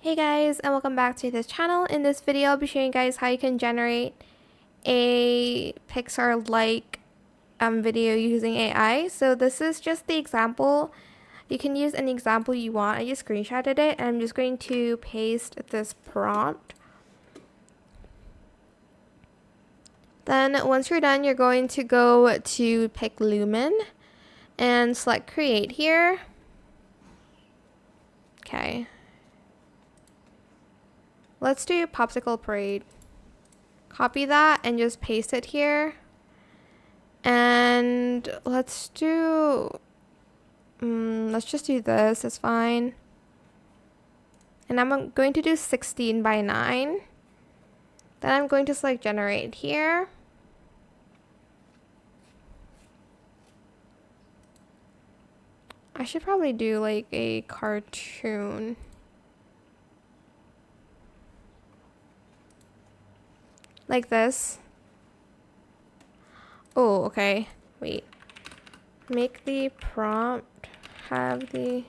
Hey guys, and welcome back to this channel. In this video, I'll be showing you guys how you can generate a Pixar-like video using AI. So this is just the example. You can use any example you want. I just screenshotted it, and I'm just going to paste this prompt. Then once you're done, you're going to go to pick Lumen and select Create here. Okay. Let's do Popsicle Parade. Copy that and just paste it here. And let's just do this, it's fine. And I'm going to do 16 by 9. Then I'm going to select generate here. I should probably do like a cartoon. Like this. Oh, okay. Wait. Make the prompt have the...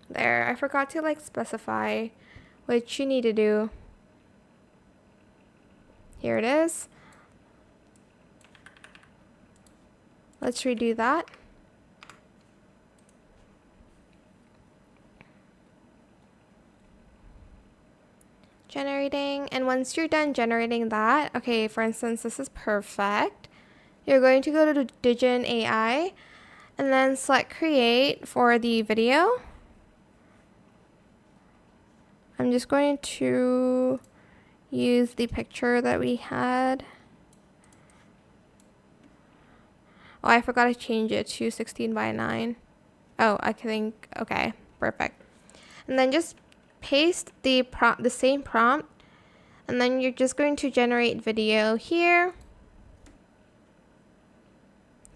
There. I forgot to like specify what you need to do. Here it is. Let's redo that. Generating, and once you're done generating that, okay, for instance, this is perfect. You're going to go to Digen AI and then select create for the video. I'm just going to use the picture that we had. Oh, I forgot to change it to 16 by 9. Oh, I think, okay, perfect. And then just paste the same prompt, and then you're just going to generate video here.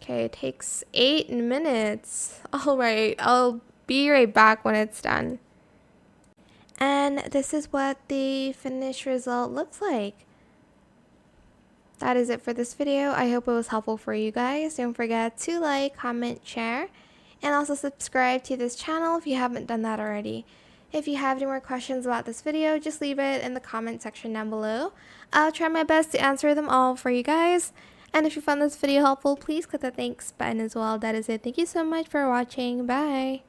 Okay, it takes 8 minutes. All right, I'll be right back when it's done. And this is what the finished result looks like. That is it for this video. I hope it was helpful for you guys. Don't forget to like, comment, share, and also subscribe to this channel if you haven't done that already. If you have any more questions about this video, just leave it in the comment section down below. I'll try my best to answer them all for you guys. And if you found this video helpful, please click the thanks button as well. That is it. Thank you so much for watching. Bye.